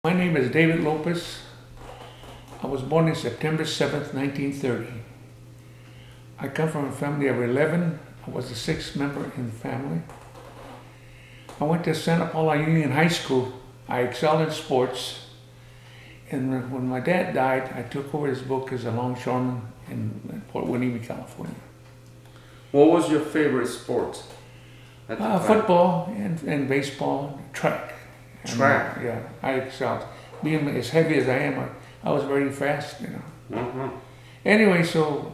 My name is David Lopez. I was born on September 7th, 1930. I come from a family of 11. I was the sixth member in the family. I went to Santa Paula Union High School. I excelled in sports. And when my dad died, I took over his book as a longshoreman in Port Winnie, California. What was your favorite sport? Football and baseball, track. Track? Yeah, I excelled. Being as heavy as I am, I was very fast, you know. Anyway, so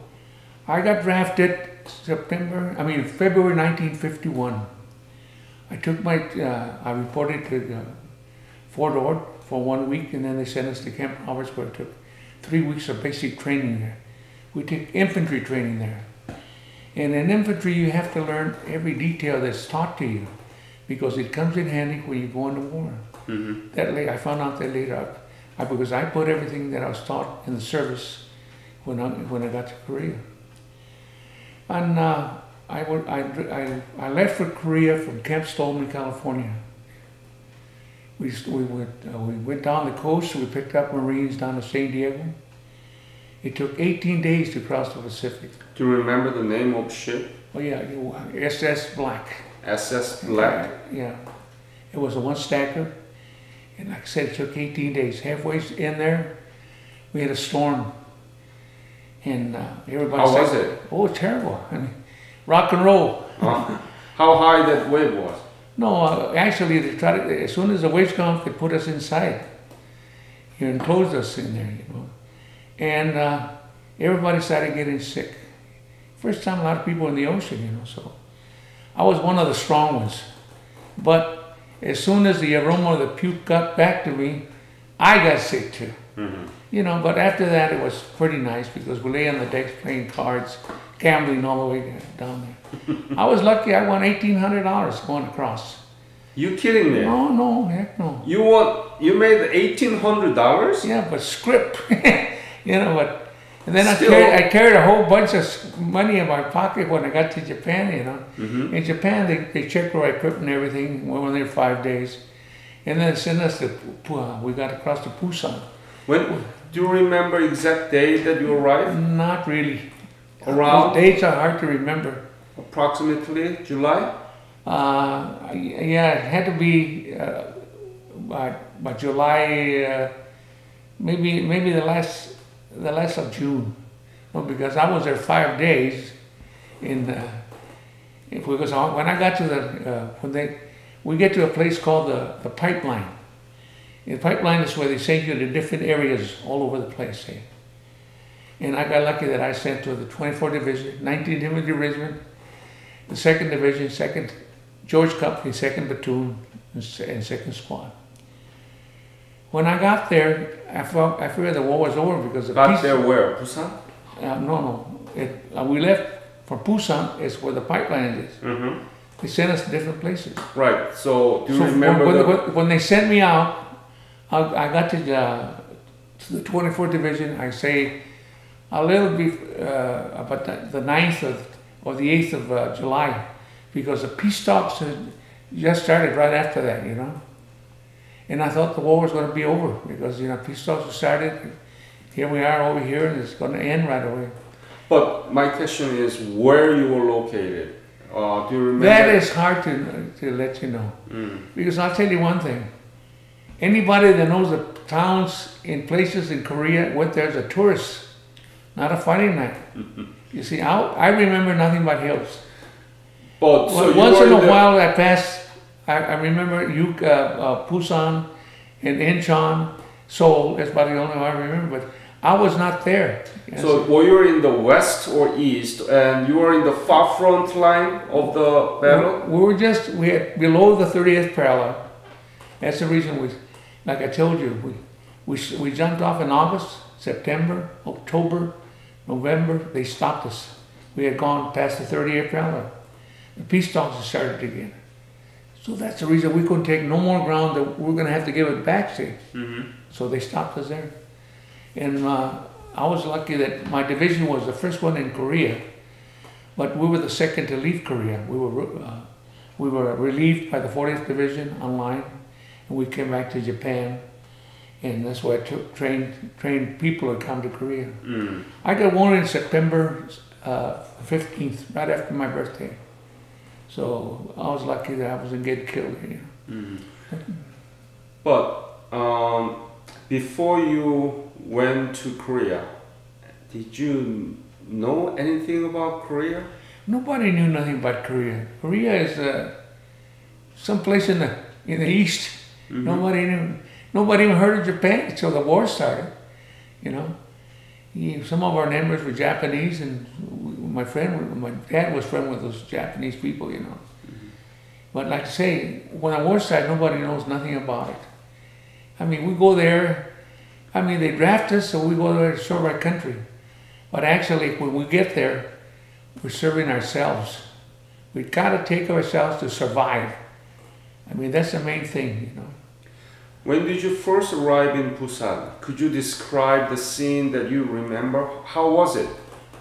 I got drafted February 1951. I took I reported to Fort Ord for 1 week, and then they sent us to Camp Roberts, where it took 3 weeks of basic training there. We took infantry training there. And in infantry, you have to learn every detail that's taught to you, because it comes in handy when you go into war. I found out that later, because I put everything that I was taught in the service when I got to Korea. And I left for Korea from Camp Stolman, California. We went down the coast. We picked up Marines down to San Diego. It took 18 days to cross the Pacific. Do you remember the name of the ship? Oh yeah, SS Black. SS Black? Yeah. It was a one-stacker. And like I said, it took 18 days. Halfway in there, we had a storm. And everybody How said, was it? Oh, terrible. I mean, rock and roll. How high that wave was? No, actually, they tried to, as soon as the waves come, they put us inside. You enclosed us in there, you know. And everybody started getting sick. First time a lot of people in the ocean, you know, so. I was one of the strong ones. But as soon as the aroma of the puke got back to me, I got sick too. You know, but after that it was pretty nice, because we lay on the decks playing cards, gambling all the way down there. I was lucky. I won $1,800 going across. You kidding me? No, heck no. You made $1,800? Yeah, but script. You know, but and then I carried a whole bunch of money in my pocket when I got to Japan, you know. In Japan, they checked our equipment and everything. We were there 5 days. And then they sent us to, we got across to Busan. Do you remember exact day that you arrived? Not really. Around? Those dates are hard to remember. Approximately July? Yeah, it had to be by July, maybe the last of June. No, because I was there 5 days because when I got to we get to a place called the pipeline. The pipeline is where they send you to different areas all over the place. Eh? And I got lucky that I sent to the 24th Division, 19th Infantry Regiment, the 2nd Division, 2nd George Company, 2nd Platoon, and 2nd Squad. When I got there, I figured the war was over, because the Got there where? Busan? No. We left for Busan, is where the pipeline is. They sent us to different places. Right. So do you remember when they sent me out, I got to the 24th Division. I say a little bit about the 9th or the 8th of July, because the peace talks had just started right after that, you know. And I thought the war was going to be over, because, you know, peace talks had started. Here we are over here, and it's going to end right away. But my question is where you were located. Do you remember? That is hard to let you know. Because I'll tell you one thing. Anybody that knows the towns and places in Korea went there as a tourist, not a fighting man. You see, I remember nothing but hills. But so once in a while I passed. I remember Busan and Incheon, Seoul. That's about the only one I remember. But I was not there. So were you in the west or east, and you were in the far front line of the battle? We had below the 30th parallel. That's the reason like I told you, we jumped off in August, September, October, November. They stopped us. We had gone past the 30th parallel. The peace talks had started again. So that's the reason we couldn't take no more ground, that we're going to have to give it back, see. So they stopped us there. And I was lucky that my division was the first one in Korea, but we were the second to leave Korea. We were relieved by the 40th Division on line, and we came back to Japan. And that's why I trained people to come to Korea. Mm. I got wounded in September 15th, right after my birthday. So I was lucky that I wasn't getting killed. Mm. But before you went to Korea, did you know anything about Korea? Nobody knew nothing about Korea. Korea is someplace in the east. Mm-hmm. Nobody knew. Nobody even heard of Japan until the war started. You know, some of our neighbors were Japanese, and my dad was friend with those Japanese people. You know, Mm-hmm. but like I say, when the war started, nobody knows nothing about it. I mean, we go there. I mean, they draft us, so we go there to serve our country. But actually, when we get there, we're serving ourselves. We've got to take ourselves to survive. I mean, that's the main thing, you know. When did you first arrive in Busan? Could you describe the scene that you remember? How was it?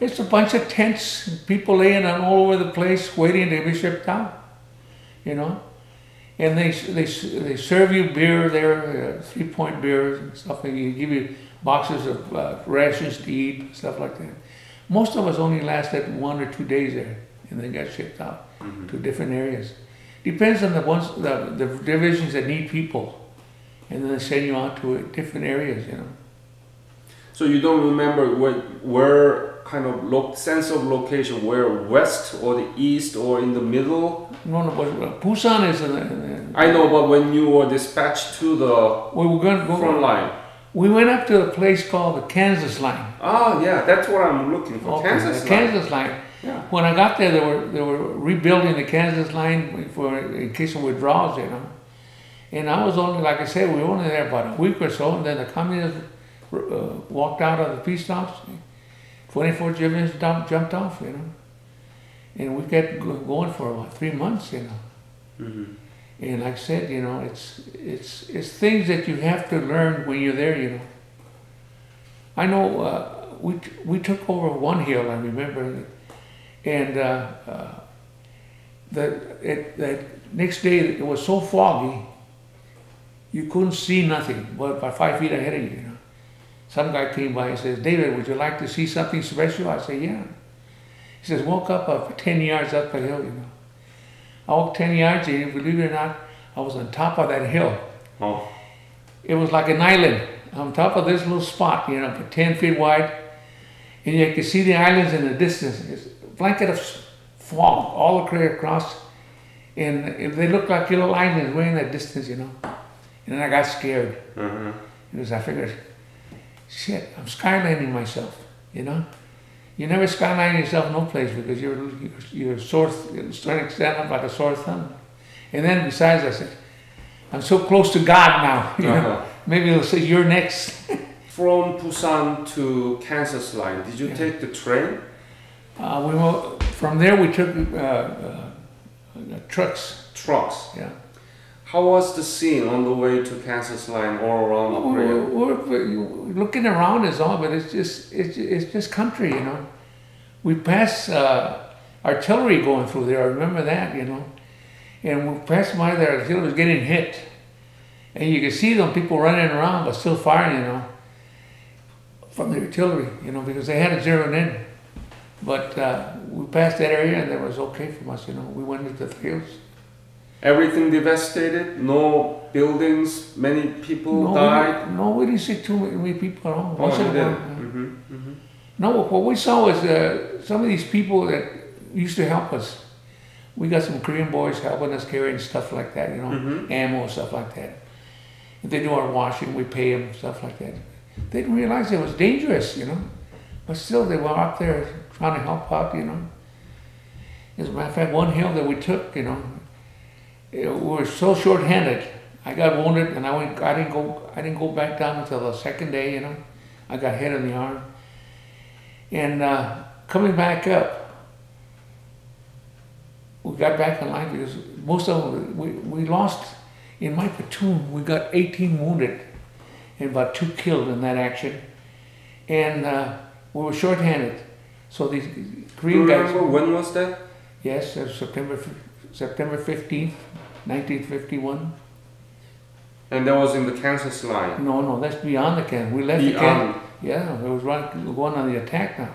It's a bunch of tents, people laying on all over the place, waiting to be shipped out, you know. And they serve you beer there, 3-point beers and stuff. And you give you boxes of rations to eat, stuff like that. Most of us only lasted 1 or 2 days there, and then got shipped out to different areas. Depends on the divisions that need people, and then they send you out to different areas, you know. So you don't remember where kind of sense of location, where west or the east or in the middle? No, but Busan is in I know, but when you were dispatched to the we were going to go front line. We went up to a place called the Kansas line. Ah, yeah, that's what I'm looking for. Okay, Kansas the line. Kansas line. Yeah. When I got there, they were rebuilding the Kansas line in case of withdrawals, you know. And I was only, like I said, we were only there about a week or so, and then the communists walked out of the peace talks. 24 Germans jumped off, you know. And we kept going for about 3 months, you know. Mm-hmm. And like I said, you know, it's things that you have to learn when you're there, you know. I know we took over one hill, I remember, and that next day it was so foggy, you couldn't see nothing, but about 5 feet ahead of you, you know. Some guy came by and says, "David, would you like to see something special?" I said, "Yeah." He says, "Walk up 10 yards up the hill, you know." I walked 10 yards, and believe it or not, I was on top of that hill. Oh. It was like an island on top of this little spot, you know, 10 feet wide. And you could see the islands in the distance. It's a blanket of fog all the way across. And they looked like little islands way in the distance, you know. And then I got scared. Mm-hmm. Because I figured, shit, I'm skylining myself, you know. You never skyline yourself no place because you're starting to stand up like a sore thumb. And then besides, I said, I'm so close to God now, you know. Maybe they'll say, "You're next." From Busan to Kansas line, did you take the train? From there we took trucks. Trucks. Yeah. How was the scene on the way to Kansas line all around Korea? We're looking around is all, but it's just country, you know. We passed artillery going through there. I remember that, you know. And we passed by there, the artillery was getting hit, and you could see them people running around, but still firing, you know, from the artillery, you know, because they had it zeroed in. But we passed that area, and that was okay for us, you know. We went into the fields. Everything devastated? No buildings? Many people died? We didn't see too many people at all. Oh, you didn't? No, what we saw was some of these people that used to help us. We got some Korean boys helping us carrying stuff like that, you know, ammo, stuff like that. If they do our washing, we pay them, stuff like that. They didn't realize it was dangerous, you know. But still, they were out there trying to help out, you know. As a matter of fact, one hill that we took, you know, we were so short-handed. I got wounded, and I didn't go back down until the second day, you know. I got hit in the arm. And coming back up, we got back in line because most of them, we lost, in my platoon, we got 18 wounded and about 2 killed in that action. And we were short-handed. So these Korean guys... Remember when was that? Yes, it was September 15th, 1951. And that was in the Kansas line. No, that's beyond the Kansas. We left the Kansas. Yeah, it was going on the attack now.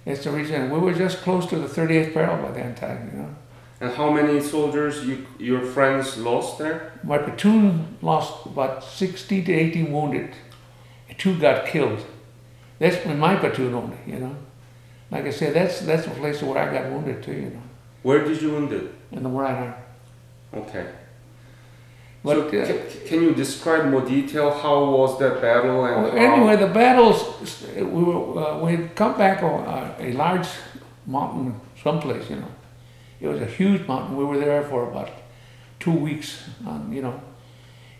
That's the reason. We were just close to the 38th parallel by that time, you know. And how many soldiers your friends lost there? My platoon lost about 16 to 18 wounded. 2 got killed. That's in my platoon only, you know. Like I said, that's the place where I got wounded too, you know. Where did you wounded? In the right arm. Okay. But, so can you describe more detail? How was that battle? And well, anyway, the battles, we had come back on a large mountain someplace, you know. It was a huge mountain. We were there for about 2 weeks, you know.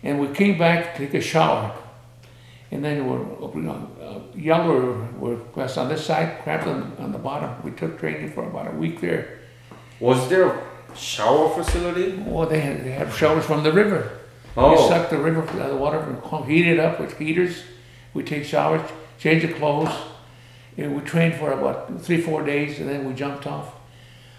And we came back to take a shower. And then Yellow were pressed on this side, Crabs on the bottom. We took training for about a week there. Was there a shower facility? Oh, they had showers from the river. Oh. We sucked the river, the water, heat it up with heaters. We take showers, change the clothes. And we trained for about 3-4 days, and then we jumped off.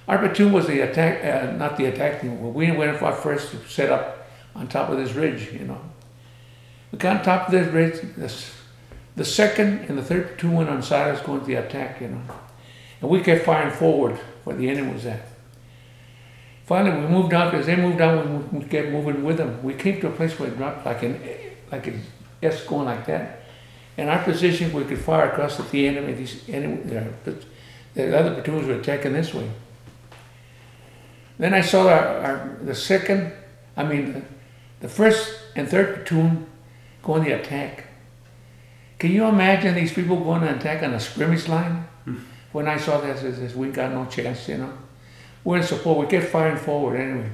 Our platoon was the attack, not the attack team. We went out first to set up on top of this ridge, you know. We got on top of this ridge. The 2nd and the 3rd platoon went on silos going to the attack, you know. And we kept firing forward where the enemy was at. Finally, we moved out. As they moved out, we kept moving with them. We came to a place where it dropped like an S going like that. And our position, we could fire across at the enemy. The other platoons were attacking this way. Then I saw the 1st and 3rd platoon going to the attack. Can you imagine these people going to attack on a scrimmage line? When I saw that, I said, we got no chance, you know. We're in support. We kept firing forward anyway.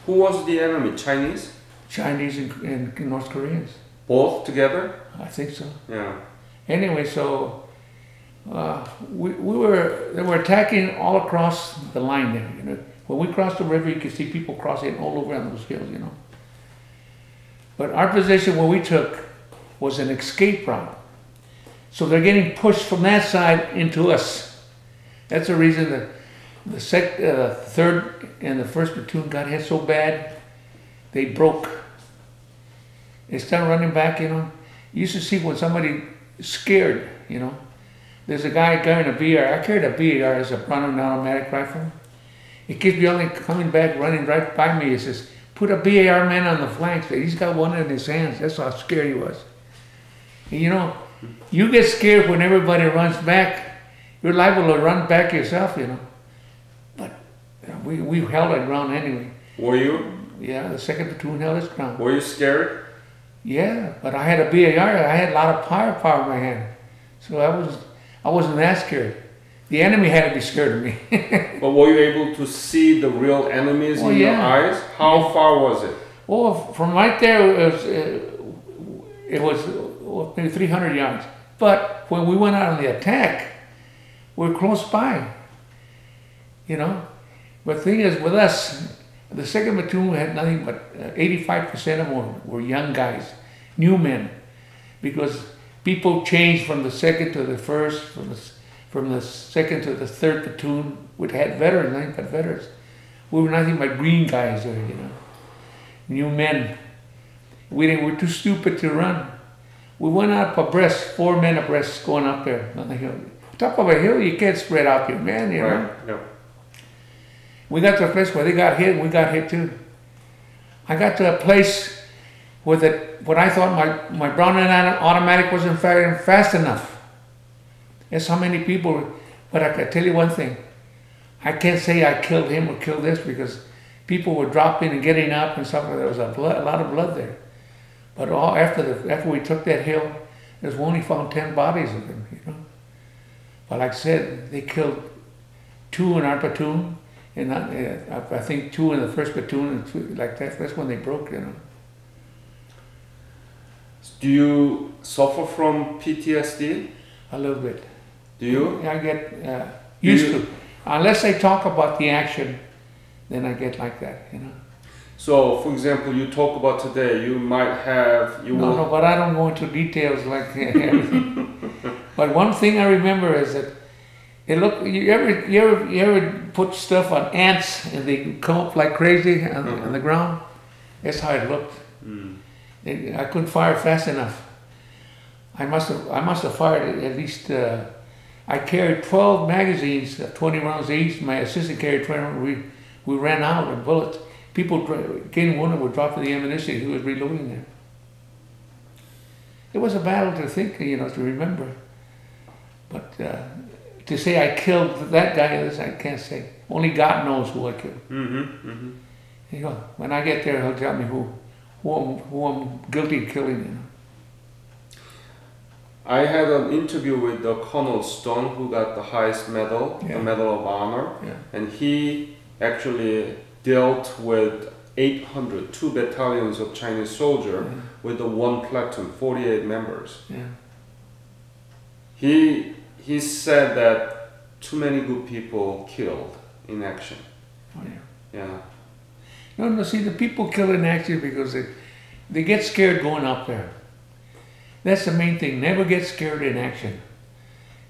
Who was the enemy? Chinese? Chinese and North Koreans. Both together? I think so. Yeah. Anyway, so they were attacking all across the line there. You know, when we crossed the river, you could see people crossing all over on those hills. You know. But our position, where we took, was an escape route. So they're getting pushed from that side into us. That's the reason that the 3rd and the 1st platoon got hit so bad, they broke. They started running back, you know. You used to see when somebody scared, you know. There's a guy carrying a BAR. I carried a BAR as a Brown automatic rifle. He keeps yelling, coming back, running right by me. He says, put a BAR man on the flanks. He's got one in his hands. That's how scared he was. And, you know, you get scared when everybody runs back. You're liable to run back yourself, you know. But we held our ground anyway. Were you? Yeah, the 2nd platoon held its ground. Were you scared? Yeah, but I had a BAR. I had a lot of firepower in my hand. So I wasn't that scared. The enemy had to be scared of me. But were you able to see the real enemies in your eyes? How far was it? Well, from right there, it was maybe 300 yards. But when we went out on the attack, we were close by, you know. But the thing is, with us, the 2nd platoon had nothing but 85% of them were young guys, new men, because people changed from the 2nd to the 1st, from the 2nd to the 3rd platoon, which had veterans, nothing but veterans. We were nothing but green guys there, you know, new men. We were too stupid to run. We went up abreast, 4 men abreast, going up there on the hill. Top of a hill, you can't spread out your man, you know. Right. Yeah. We got to a place where they got hit, and we got hit too. I got to a place where what I thought my Brown and automatic wasn't firing fast enough. That's how many people, but I can tell you one thing. I can't say I killed him or killed this because people were dropping and getting up and stuff. There was a lot of blood there. But after we took that hill, we only found 10 bodies of them, you know. But like I said, they killed 2 in our platoon, and I think 2 in the 1st platoon, and 2, like that. That's when they broke, you know. Do you suffer from PTSD? A little bit. Do you? I get used to. Unless I talk about the action, then I get like that, you know. So, for example, you talk about today, you might have... No, but I don't go into details like everything. But one thing I remember is that you ever put stuff on ants and they come up like crazy on the ground? That's how it looked. I couldn't fire fast enough. I must have fired at least. I carried 12 magazines, 20 rounds each. My assistant carried 20 rounds. We ran out of bullets. People getting wounded would drop the ammunition. He was reloading there. It was a battle to think, to remember. But to say I killed that guy, I can't say. Only God knows who I killed. When I get there, he'll tell me who I'm guilty of killing. I had an interview with Colonel Stone, who got the highest medal, the Medal of Honor, and he actually dealt with 800, 2 battalions of Chinese soldiers with the 1 platoon, 48 members. He said that too many good people killed in action. No, see, the people kill in action because they get scared going up there. That's the main thing. Never get scared in action,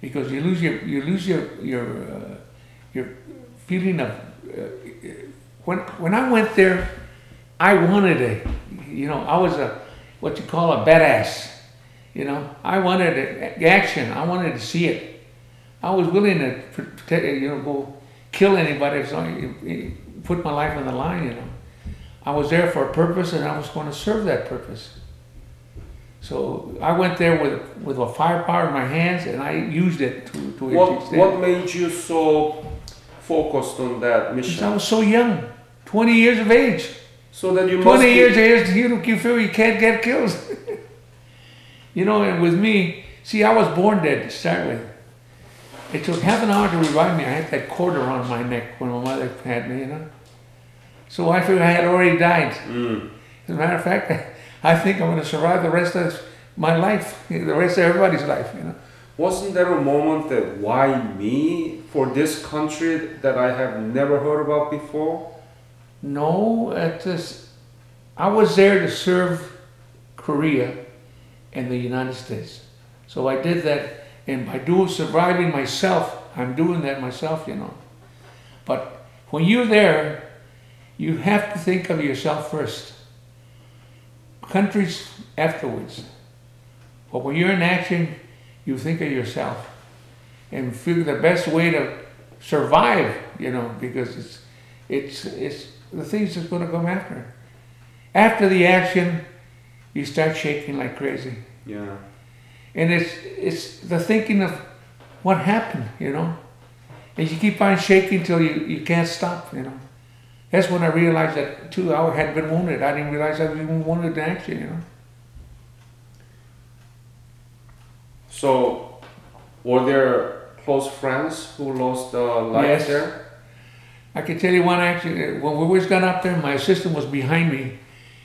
because you lose your feeling of. When I went there, I wanted it. I was what you call a badass. I wanted action. I wanted to see it. I was willing to go kill anybody, so put my life on the line. I was there for a purpose, and I was going to serve that purpose. So I went there with a firepower in my hands, and I used it to its extent. What made you so focused on that mission? Because I was so young, 20 years of age. So that you 20 years of age, you feel you can't get killed. And with me, see, I was born dead to start with. It took half an hour to revive me. I had that cord around my neck when my mother had me, So I figured I had already died. As a matter of fact, I think I'm going to survive the rest of my life, the rest of everybody's life, Wasn't there a moment that, why me, for this country that I have never heard about before? No, I was there to serve Korea and the United States. So I did that, and by surviving myself, I'm doing that myself, But when you're there, you have to think of yourself first. Countries afterwards. But when you're in action, you think of yourself and figure the best way to survive, because it's the things that's going to come after. After the action, you start shaking like crazy. And it's the thinking of what happened, And you keep on shaking till you can't stop, That's when I realized that, too, I had been wounded. I didn't realize I was even wounded in action, So, were there close friends who lost their lives there? I can tell you one action. When we was got up there, my assistant was behind me,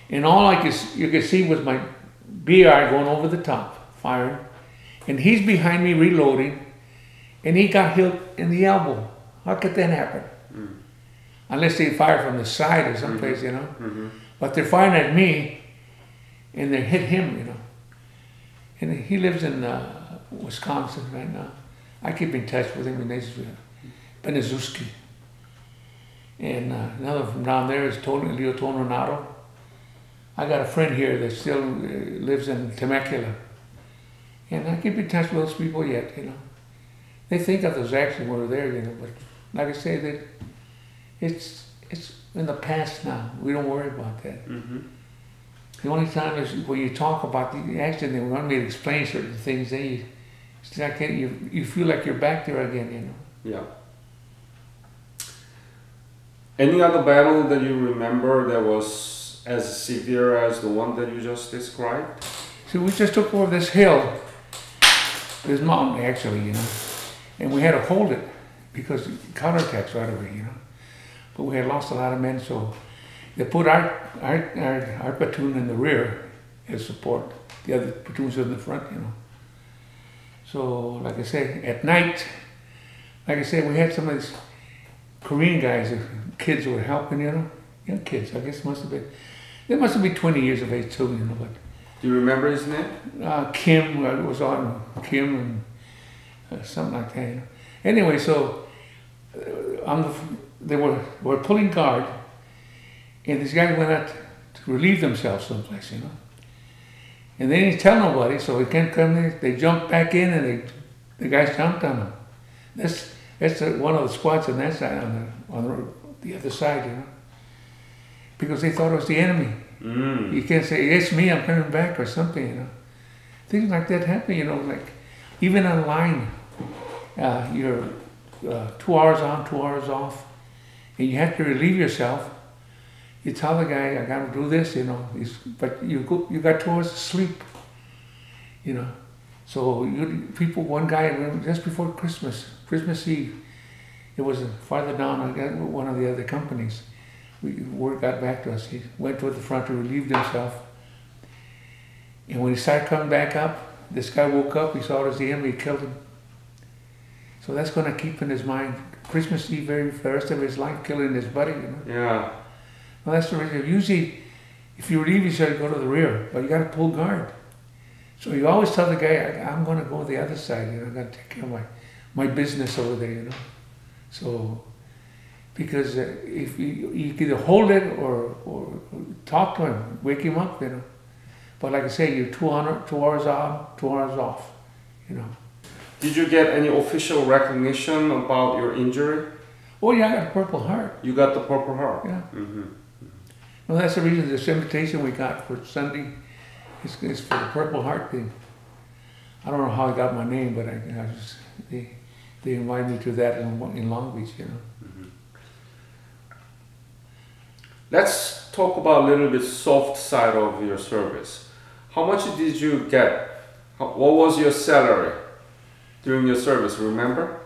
and all you could see was my BR going over the top, firing, and he's behind me reloading, and he got hit in the elbow. How could that happen? Unless they fire from the side or someplace, But they're firing at me, and they hit him, And he lives in Wisconsin right now. I keep in touch with him, and he's Benezuski. And another from down there is Leo Tononato. I got a friend here that still lives in Temecula. And I keep in touch with those people yet, They think of those actions when we're there, But like I say, it's in the past now. We don't worry about that. The only time is when you talk about the action, they want me to explain certain things, then you feel like you're back there again, Yeah. Any other battle that you remember that was as severe as the one that you just described? So we just took over this hill, this mountain actually, and we had to hold it because counterattacks right away, But we had lost a lot of men, so they put our platoon in the rear as support. The other platoons in the front, So, like I say, at night, we had some of these Korean guys, kids who were helping, young kids. I guess they must have been 20 years of age too, But do you remember his name? Kim was on Kim and something like that. Anyway, so they were pulling guard, and this guy went out to relieve themselves someplace, you know. And they didn't tell nobody, so they can't come in. They jumped back in, and the guys jumped on them. That's one of the squads on that side, on the other side, you know, because they thought it was the enemy. You can't say, it's me, I'm coming back, or something, you know. Things like that happen, you know, like even online, you're 2 hours on, 2 hours off, and you have to relieve yourself. You tell the guy, I got to do this, you know, but you got 2 hours to sleep, you know. So one guy, just before Christmas Eve, it was farther down, I got one of the other companies. Word got back to us. He went to the front to relieve himself. And when he started coming back up, this guy woke up, he saw it was the enemy, he killed him. So that's going to keep in his mind Christmas Eve for the rest of his life, killing his buddy, you know. Yeah. Well, that's the reason. Usually, if you relieve yourself, you go to the rear, but you got to pull guard. So you always tell the guy, I'm going to go the other side, you know, I got to take care of my business over there, you know. So, because if you can either hold it or talk to him, wake him up, you know. But like I say, you're 2 hours on, 2 hours off, you know. Did you get any official recognition about your injury? Oh yeah, I got a Purple Heart. You got the Purple Heart? Yeah. Well, that's the reason this invitation we got for Sunday is for the Purple Heart thing. I don't know how I got my name, but they invited me to that in Long Beach, you know. Let's talk about a little bit soft side of your service. How much did you get? What was your salary during your service, remember?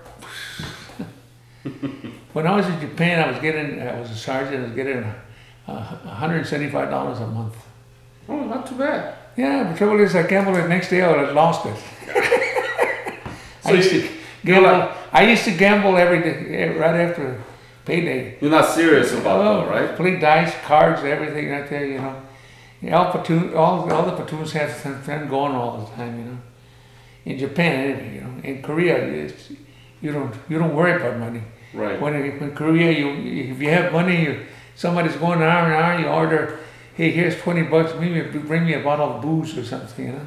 When I was in Japan, I was a sergeant, I was getting $175 a month. Oh, not too bad. Yeah, the trouble is I gambled the next day, I would have lost it. So I used to gamble every day, right after payday. You're not serious about that, right? Play dice, cards, everything right there, you know. All the platoons have fun going all the time, you know. In Japan, anyway, you know. In Korea, you don't worry about money. Right. When in Korea, if you have money, somebody's going an hour and an hour, you order, hey, here's $20, bring me a bottle of booze or something, you know.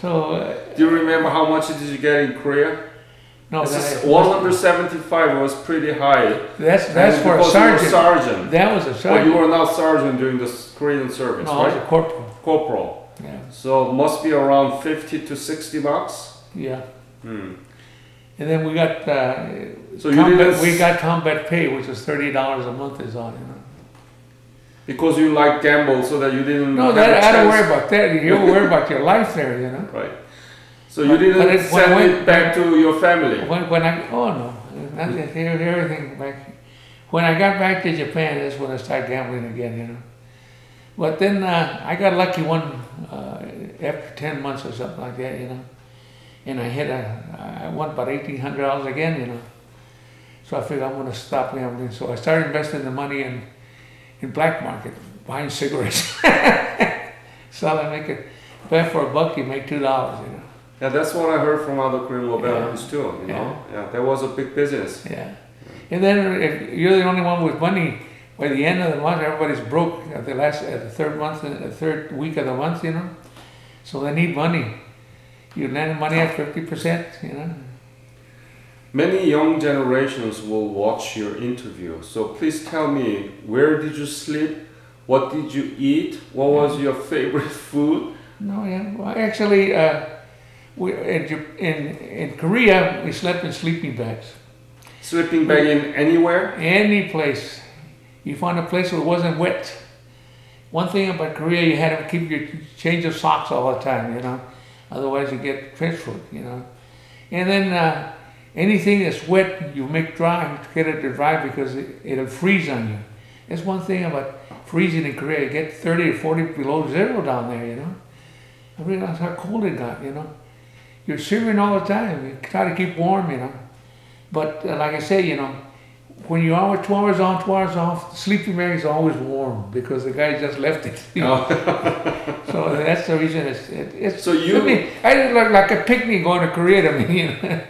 So. Do you remember how much did you get in Korea? No, 175 was pretty high. That's for a sergeant. That was a sergeant. But you were not sergeant during the Korean service, no, right? I was a corporal. Corporal. Yeah. So it must be around 50 to 60 bucks. Yeah. And then we got we got combat pay, which was $30 a month is on, you know. Because you like gamble, so that you didn't. No, I don't worry about that. You don't worry about your life there, you know. Right. So you didn't send it back to your family. Everything back. When I got back to Japan, that's when I started gambling again, you know. But then I got lucky after 10 months or something like that, you know. And I won about $1,800 again, you know. So I figured I'm going to stop gambling. So I started investing the money in black market, buying cigarettes. So I make it, bet for $1, you make $2, you know. Yeah, that's what I heard from other Korean War veterans too, you know. Yeah, that was a big business. Yeah. And then if you're the only one with money, by the end of the month, everybody's broke at the third week of the month, you know. So they need money. You lend money at 50%, you know. Many young generations will watch your interview. So please tell me, where did you sleep? What did you eat? What was your favorite food? No, yeah. Well, actually, in Korea, we slept in sleeping bags. Sleeping bag in anywhere? Any place. You found a place where it wasn't wet. One thing about Korea, you had to keep your change of socks all the time, you know. Otherwise, you get fish food, you know. And then anything that's wet, you make dry, get it to dry because it'll freeze on you. That's one thing about freezing in Korea. You get 30 or 40 below zero down there, you know. I realized how cold it got, you know. You're shivering all the time. You try to keep warm, you know. But like I say, you know, when you're always 2 hours on, 2 hours off, the sleeping bag is always warm because the guy just left it. You know? So that's the reason it's so you... I didn't look like a picnic going to Korea to me, you know?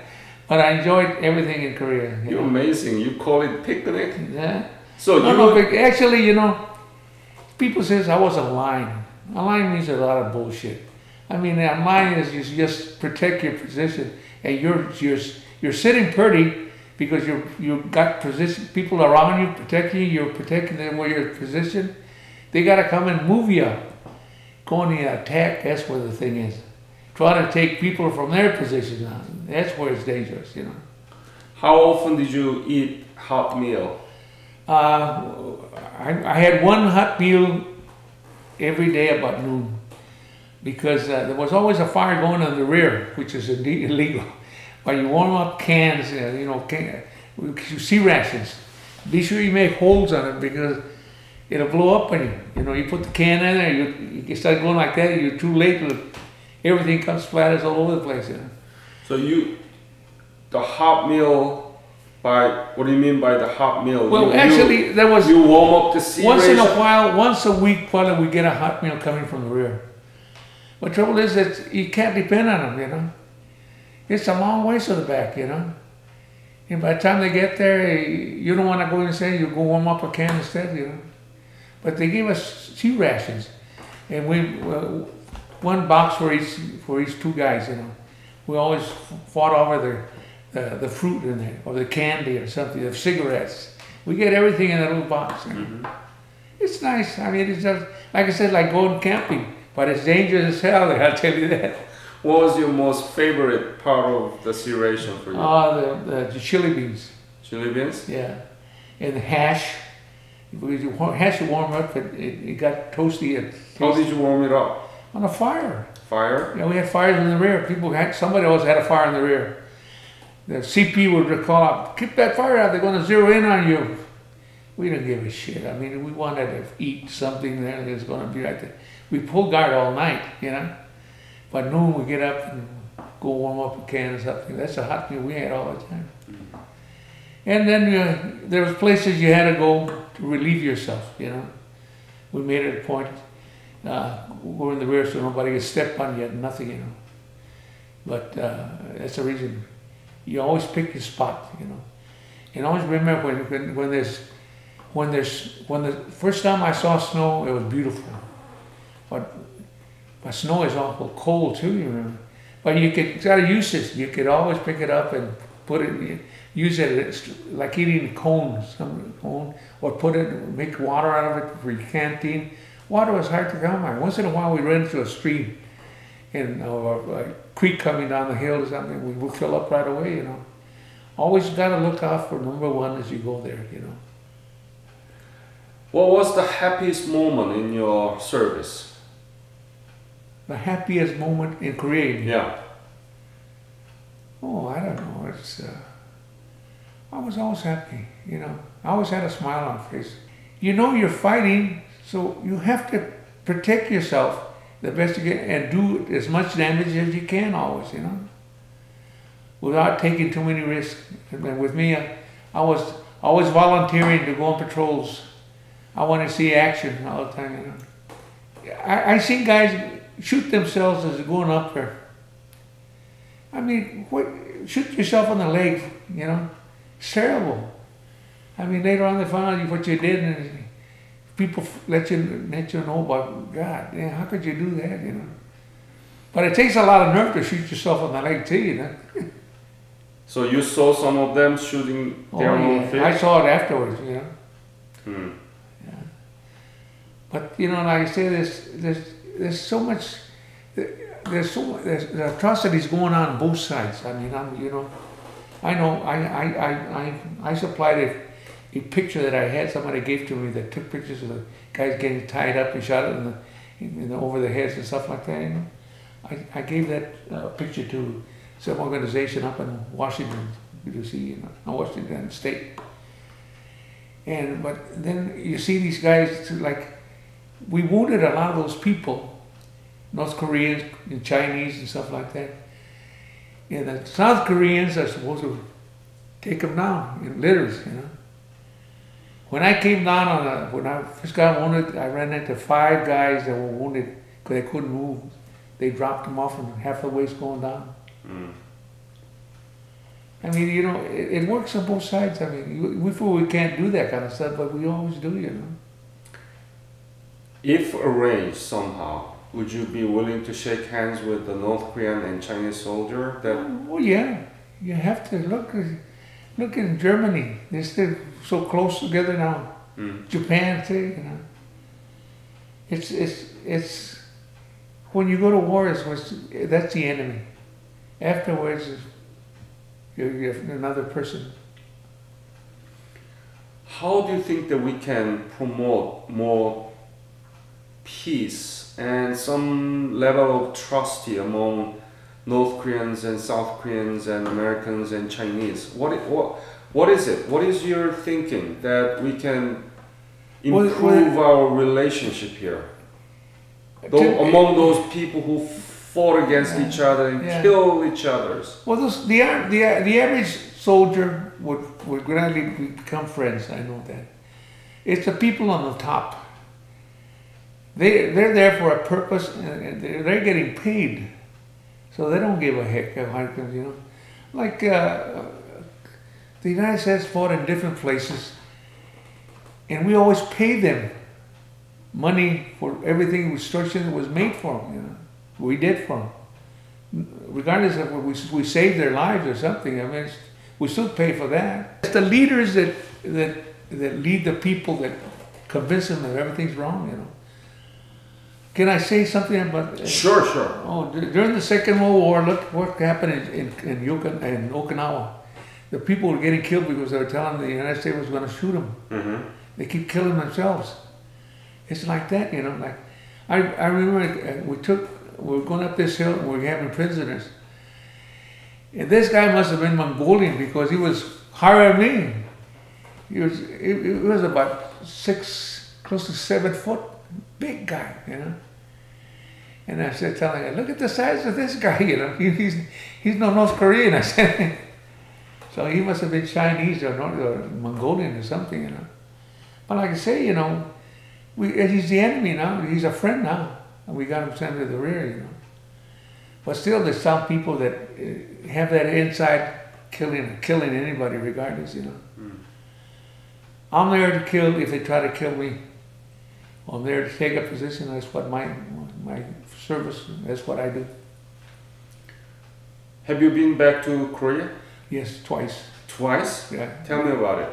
But I enjoyed everything in Korea. You're amazing. You call it picnic? Yeah. So actually, you know, people says I was a line. A line means a lot of bullshit. I mean, a line is you just protect your position, and you're sitting pretty because you got position. People around you protecting you. You're protecting them where you're positioned. They got to come and move you. Going to attack. That's where the thing is. Trying to take people from their position now. That's where it's dangerous, you know. How often did you eat hot meal? I had one hot meal every day about noon because there was always a fire going in the rear, which is illegal. But you warm up cans, you know, sea rations. Be sure you make holes on it because it'll blow up on you. You know, you put the can in there, you start going like that, you're too late. Everything comes splatters all over the place. You know? So the hot meal. What do you mean by the hot meal? Well, actually, there was... You warm up the sea once in a while, once a week, probably we get a hot meal coming from the rear. But trouble is that you can't depend on them, you know. It's a long ways to the back, you know. And by the time they get there, you don't want to go inside, you go warm up a can instead, you know. But they gave us sea rations. And one box for each two guys, you know. We always fought over the fruit in there, or the candy or something, the cigarettes. We get everything in a little box. You know? Mm-hmm. It's nice. I mean, it's just, like I said, like going camping, but it's dangerous as hell, I'll tell you that. What was your most favorite part of the sea ration for you? The chili beans. Chili beans? Yeah. And the hash. Hash you warm up, it got toasty. How did you warm it up? On a fire. Fire? Yeah, we had fires in the rear. Somebody else had a fire in the rear. The CP would call out, keep that fire out, they're going to zero in on you. We didn't give a shit. I mean, we wanted to eat something there that's going to be like that. We pulled guard all night, you know. By noon, we get up and go warm up a can or something. That's a hot meal we had all the time. And then there was places you had to go to relieve yourself, you know. We made it a point, go in the rear so nobody could step on you, nothing, you know. But that's the reason. You always pick your spot, you know. And always remember when the first time I saw snow, it was beautiful. But snow is awful cold too, you remember. But you gotta use this. You could always pick it up and put it, use it like eating cones, or make water out of it for your canteen. Water was hard to come by. Once in a while we ran into a stream or a creek coming down the hill or something, we would fill up right away, you know. Always got to look out for number one as you go there, you know. What was the happiest moment in your service? The happiest moment in Korea? Yeah. Oh, I don't know. I was always happy, you know. I always had a smile on my face. You know you're fighting, so you have to protect yourself the best you can and do as much damage as you can always, you know, without taking too many risks. And with me, I was always volunteering to go on patrols. I want to see action all the time, you know. I see guys shoot themselves as they're going up there. I mean, shoot yourself on the leg, you know. It's terrible. I mean, later on they found out what you did, and people let you know about God. Yeah, how could you do that, you know? But it takes a lot of nerve to shoot yourself on the leg too, you know. So you saw some of them shooting their own fish? I saw it afterwards, you know. Hmm. Yeah. But you know, like I say, there's so much. There's atrocities going on both sides. I mean, I supplied a picture that I had, somebody gave to me that took pictures of the guys getting tied up and shot it over the heads and stuff like that. You know? I gave that picture to some organization up in Washington, D.C., you know, Washington State. But then you see these guys, like, we wounded a lot of those people, North Koreans and Chinese and stuff like that. And the South Koreans are supposed to take them down in litters, you know. When I came down when I first got wounded, I ran into 5 guys that were wounded because they couldn't move. They dropped them off and half the waist going down. Mm. I mean, you know, it works on both sides. I mean, we feel we can't do that kind of stuff, but we always do, you know. If arranged somehow, would you be willing to shake hands with the North Korean and Chinese soldier? Well, yeah, you have to look in Germany. They're still so close together now. Japan too, you know. It's when you go to war, that's the enemy. Afterwards, you're another person. How do you think that we can promote more peace and some level of trust among North Koreans and South Koreans and Americans and Chinese? What is it? What is your thinking that we can improve our relationship here? Among those people who fought against each other and killed each other. Well, the average soldier would gradually become friends. I know that. It's the people on the top. They're there for a purpose, and they're getting paid, so they don't give a heck, you know. Like the United States fought in different places, and we always paid them money for everything instruction that was made for them. You know, we did for them, regardless of what we saved their lives or something. I mean, we still pay for that. It's the leaders that lead the people that convince them that everything's wrong. You know. Can I say something about? Sure. Oh, during the Second World War, look what happened in Okinawa. The people were getting killed because they were telling them the United States was going to shoot them. Mm-hmm. They keep killing themselves. It's like that, you know. Like I remember we were going up this hill and we were having prisoners. And this guy must have been Mongolian because he was higher than me. He was about 6, close to 7 foot, big guy, you know. And I said, telling him, look at the size of this guy, you know. He's no North Korean. I said, so he must have been Chinese or Mongolian or something, you know. But like I say, you know, he's the enemy now. He's a friend now. And we got him sent to the rear, you know. But still, there's some people that have that inside killing anybody regardless, you know. I'm there to kill if they try to kill me. I'm there to take a position. That's what my service, that's what I do. Have you been back to Korea? Yes, twice. Twice? Yeah. Tell me about it.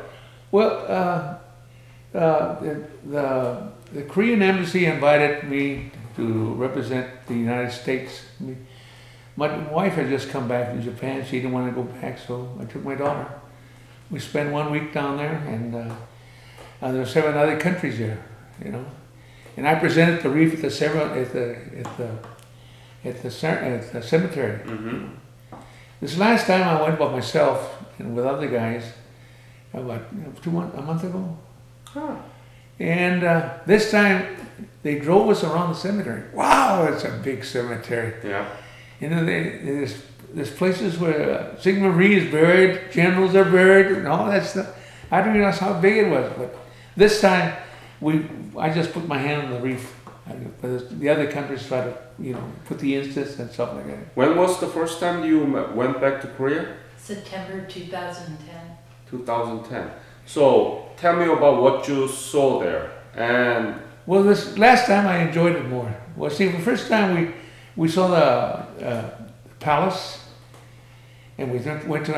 Well, the Korean embassy invited me to represent the United States. My wife had just come back from Japan. She didn't want to go back, so I took my daughter. We spent 1 week down there, and there were 7 other countries there, you know. And I presented the wreath at the cemetery. Mm-hmm. This last time I went by myself and with other guys, about a month ago. Huh. And this time they drove us around the cemetery. Wow, it's a big cemetery. Yeah. You know, there's places where Sigmund Freud is buried, generals are buried, and all that stuff. I didn't realize how big it was, but this time I just put my hand on the wreath. The other countries try to, you know, put the incense and stuff like that. When was the first time you went back to Korea? September 2010. 2010. So tell me about what you saw there. And well, this last time I enjoyed it more. Well, see, the first time we saw the palace, and we went to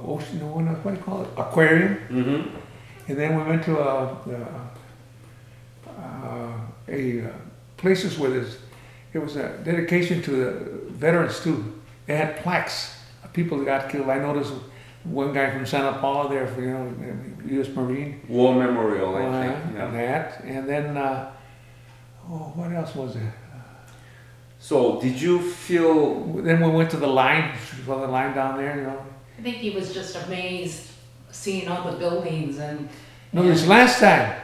ocean, what do you call it? Aquarium. Mm-hmm. And then we went to places where it was a dedication to the veterans too. They had plaques of people that got killed. I noticed one guy from Santa Paula there for, you know, U.S. Marine. War Memorial, I think. Yeah. That, and then what else was there? So did you feel? Then we went to the line. Saw the line down there, you know. I think he was just amazed seeing all the buildings and. No, this last time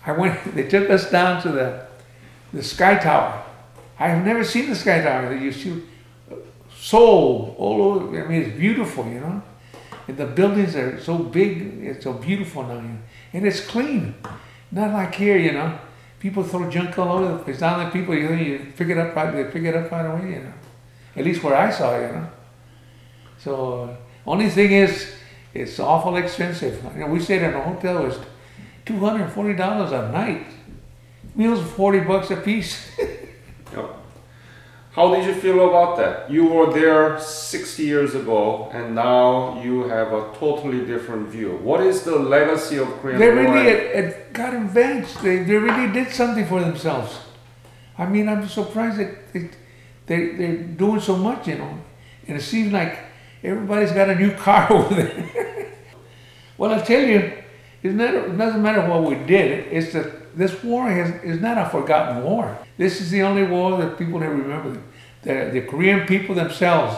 I went. They took us down to the Sky Tower. I have never seen the Sky Tower. You see so all over. I mean, it's beautiful, you know. And the buildings are so big. It's so beautiful now, and it's clean. Not like here, you know. People throw junk all over the place. Down there, people, you pick it up right. They pick it up right away, you know. At least where I saw it, you know. So only thing is, it's awful expensive. You know, we stayed in a hotel. $240 a night. Meals $40 a piece. Yep. How did you feel about that? You were there 60 years ago, and now you have a totally different view. What is the legacy of Korean They War? really got advanced. They really did something for themselves. I mean, I'm surprised that they're doing so much, you know. And it seems like everybody's got a new car over there. Well, I tell you, it doesn't matter what we did. It's that this war is not a forgotten war. This is the only war that people have remembered. The Korean people themselves.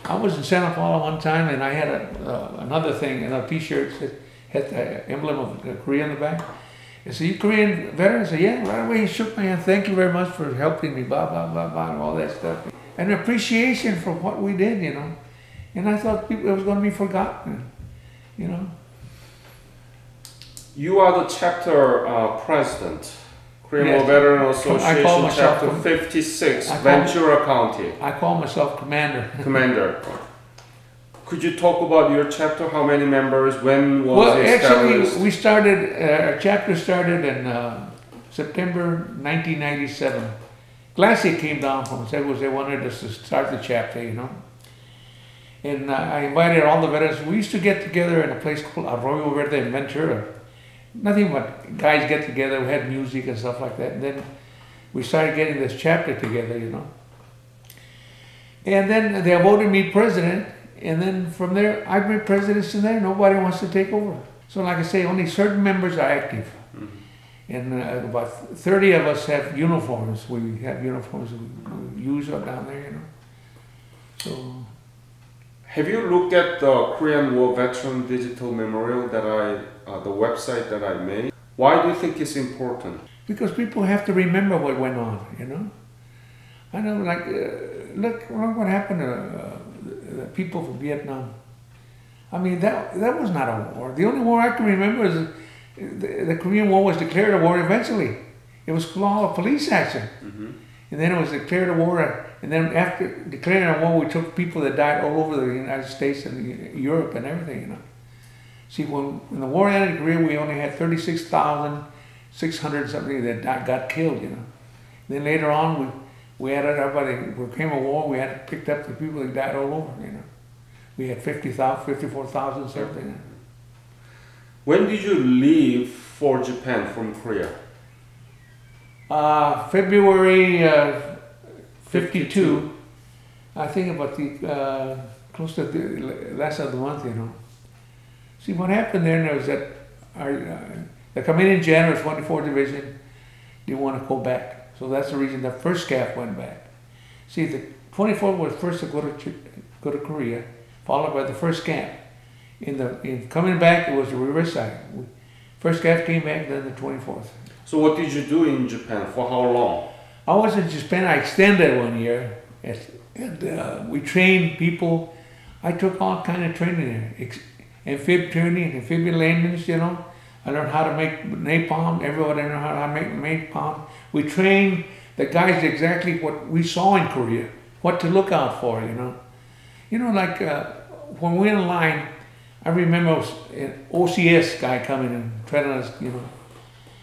I was in Santa Paula one time, and I had another thing, another T-shirt that had the emblem of Korea in the back. I said, "You Korean veterans?" I said, "Yeah." Right away, he shook my hand. "Thank you very much for helping me." Blah blah blah blah, and all that stuff. An appreciation for what we did, you know. And I thought it was going to be forgotten, you know. You are the chapter president, Korean War Veteran Association, chapter 56, Ventura County. I call myself commander. Commander. Could you talk about your chapter? How many members? When was it established? Actually, we started, our chapter started in September 1997. Glacier came down from us. They wanted us to start the chapter, you know. And I invited all the veterans. We used to get together in a place called Arroyo Verde in Ventura. Nothing but guys get together. We had music and stuff like that. And then we started getting this chapter together, you know. And then they voted me president. And then from there, I've been president since there. Nobody wants to take over. So like I say, only certain members are active. Mm-hmm. And about 30 of us have uniforms. We have uniforms we use down there, you know. So. Have you looked at the Korean War Veteran Digital Memorial that the website that I made? Why do you think it's important? Because people have to remember what went on, you know. I know, like, look what happened to the people from Vietnam. I mean, that was not a war. The only war I can remember is the Korean War was declared a war eventually. It was called a police action. Mm-hmm. And then it was declared a war. And then after declaring a war, we took people that died all over the United States and Europe and everything, you know. See, when the war ended in Korea, we only had 36,600 something that got killed, you know. Then later on, we added everybody. There came a war, we had picked up the people that died all over, you know. We had 54,000 something. When did you leave for Japan from Korea? February 52. I think about the close to the last of the month, you know. See, what happened there was that the commanding general of 24th Division didn't want to go back. So that's the reason the first SCAF went back. See, the 24th was first to go to Korea, followed by the first SCAF. In coming back, it was the reverse side. First SCAF came back, then the 24th. So what did you do in Japan? For how long? I was in Japan. I extended 1 year, and we trained people. I took all kind of training there, amphib training, amphibian landings. You know, I learned how to make napalm. Everybody learned how to make napalm. We trained the guys exactly what we saw in Korea, what to look out for. You know, like when we were in line, I remember an OCS guy coming and telling us, you know,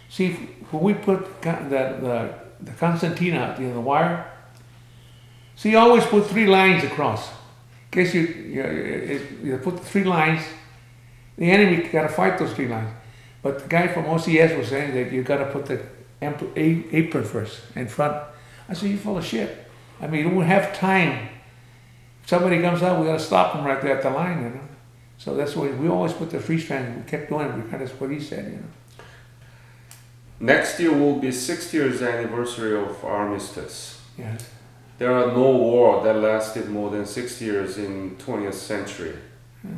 see, when we put the concertina out, you know, the wire, see, you always put 3 lines across. In case you put the 3 lines, the enemy got to fight those 3 lines. But the guy from OCS was saying that you got to put the apron first in front. I said, "You're full of shit. I mean, you won't have time. If somebody comes out, we got to stop them right there at the line, you know." So that's why we always put the 3 strands. We kept doing it because that's what he said, you know. Next year will be 60 years anniversary of armistice. Yes. There are no war that lasted more than 60 years in 20th century. Yeah.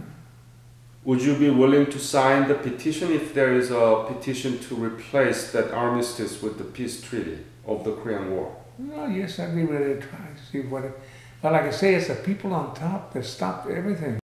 Would you be willing to sign the petition if there is a petition to replace that armistice with the peace treaty of the Korean War? No, yes, I'd be ready to try to see what it... But like I say, it's the people on top that stopped everything.